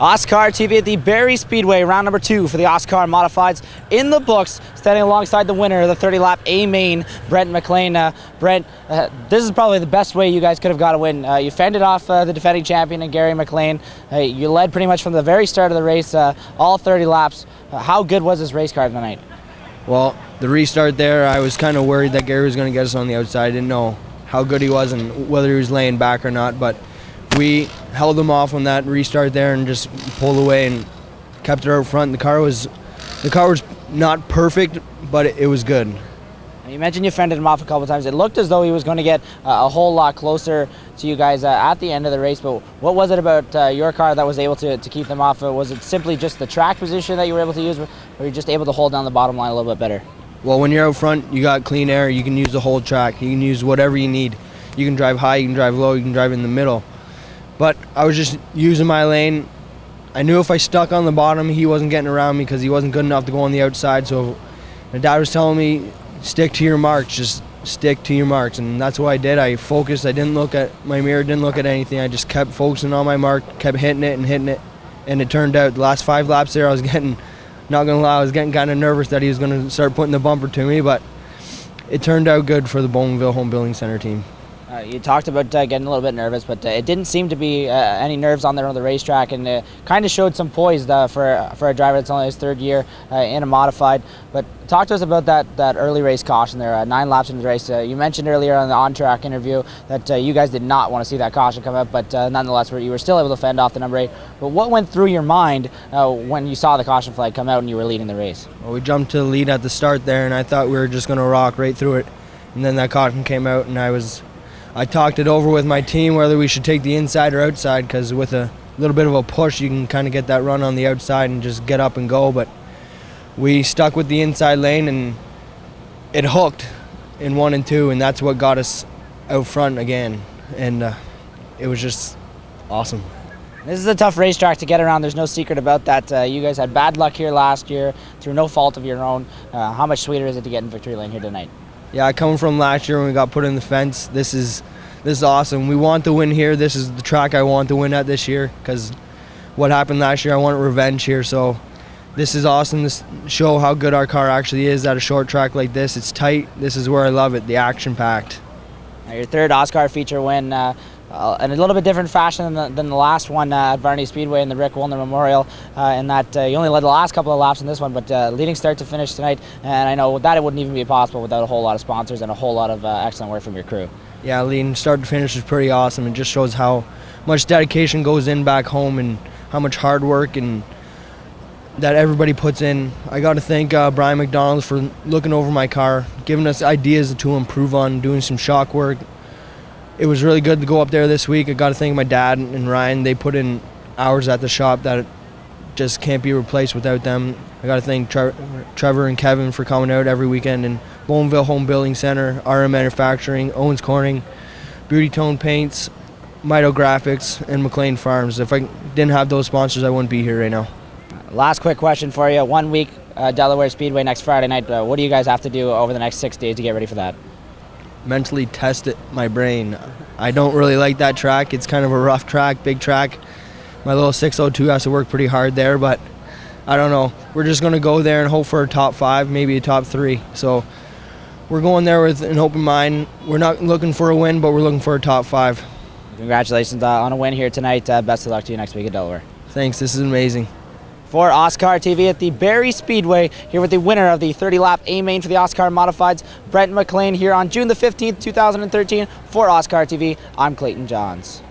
OSCAAR TV at the Barrie Speedway, round number 2 for the OSCAAR Modifieds in the books, standing alongside the winner of the 30-lap A main, Brent McLean. Brent, this is probably the best way you guys could have got a win. You fended off the defending champion and Barrie McLean. You led pretty much from the very start of the race, all 30 laps. How good was this race car tonight? Well, the restart there, I was kind of worried that Barrie was going to get us on the outside. I didn't know how good he was and whether he was laying back or not, but we held him off on that restart there and just pulled away and kept it out front. The car was not perfect, but it was good. You mentioned you fended him off a couple times. It looked as though he was going to get a whole lot closer to you guys at the end of the race, but what was it about your car that was able to keep them off? Was it simply just the track position that you were able to use, or were you just able to hold down the bottom line a little bit better? Well, when you're out front, you got clean air. You can use the whole track. You can use whatever you need. You can drive high, you can drive low, you can drive in the middle. But I was just using my lane. I knew if I stuck on the bottom, he wasn't getting around me because he wasn't good enough to go on the outside. So my dad was telling me, stick to your marks, just stick to your marks. And that's what I did. I focused. I didn't look at my mirror, didn't look at anything. I just kept focusing on my mark, kept hitting it and hitting it. And it turned out the last 5 laps there, I was getting, not going to lie, I was getting kind of nervous that he was going to start putting the bumper to me. But it turned out good for the Bowmanville Home Building Center team. You talked about getting a little bit nervous, but it didn't seem to be any nerves on there on the racetrack, and it kind of showed some poise for a driver that's only his 3rd year in a modified. But talk to us about that early race caution there, 9 laps into the race. You mentioned earlier on the on-track interview that you guys did not want to see that caution come out, but nonetheless you were still able to fend off the number 8. But what went through your mind when you saw the caution flag come out and you were leading the race? Well, we jumped to the lead at the start there, and I thought we were just going to rock right through it. And then that caution came out, and I talked it over with my team whether we should take the inside or outside, because with a little bit of a push you can kind of get that run on the outside and just get up and go. But we stuck with the inside lane and it hooked in 1 and 2, and that's what got us out front again. And it was just awesome. This is a tough racetrack to get around. There's no secret about that. You guys had bad luck here last year through no fault of your own. How much sweeter is it to get in victory lane here tonight? Yeah, I come from last year when we got put in the fence. This is awesome. We want to win here. This is the track I want to win at this year, because what happened last year, I want revenge here. So this is awesome to show how good our car actually is at a short track like this. It's tight. This is where I love it, the action-packed. Your 3rd OSCAAR feature win, in a little bit different fashion than the last one at Barrie Speedway in the Rick Woolner Memorial, in that you only led the last couple of laps in this one, but leading start to finish tonight, and I know that it wouldn't even be possible without a whole lot of sponsors and a whole lot of excellent work from your crew. Yeah, leading start to finish is pretty awesome. It just shows how much dedication goes in back home and how much hard work and that everybody puts in. I got to thank Brian McDonald for looking over my car, giving us ideas to improve on, doing some shock work. It was really good to go up there this week. I got to thank my dad and Ryan. They put in hours at the shop that just can't be replaced without them. I got to thank Trevor and Kevin for coming out every weekend, and Bowmanville Home Building Center, RM Manufacturing, Owens Corning, Beauty Tone Paints, Mito Graphics, and McLean Farms. If I didn't have those sponsors, I wouldn't be here right now. Last quick question for you. 1 week, Delaware Speedway next Friday night. What do you guys have to do over the next 6 days to get ready for that? Mentally test my brain. I don't really like that track. It's kind of a rough track, big track. My little 602 has to work pretty hard there, but I don't know. We're just going to go there and hope for a top 5, maybe a top 3. So we're going there with an open mind. We're not looking for a win, but we're looking for a top 5. Congratulations on a win here tonight. Best of luck to you next week at Delaware. Thanks. This is amazing. For OSCAAR TV at the Barrie Speedway, here with the winner of the 30-lap A main for the OSCAAR Modifieds, Brent McLean, here on June the 15th, 2013. For OSCAAR TV, I'm Clayton Johns.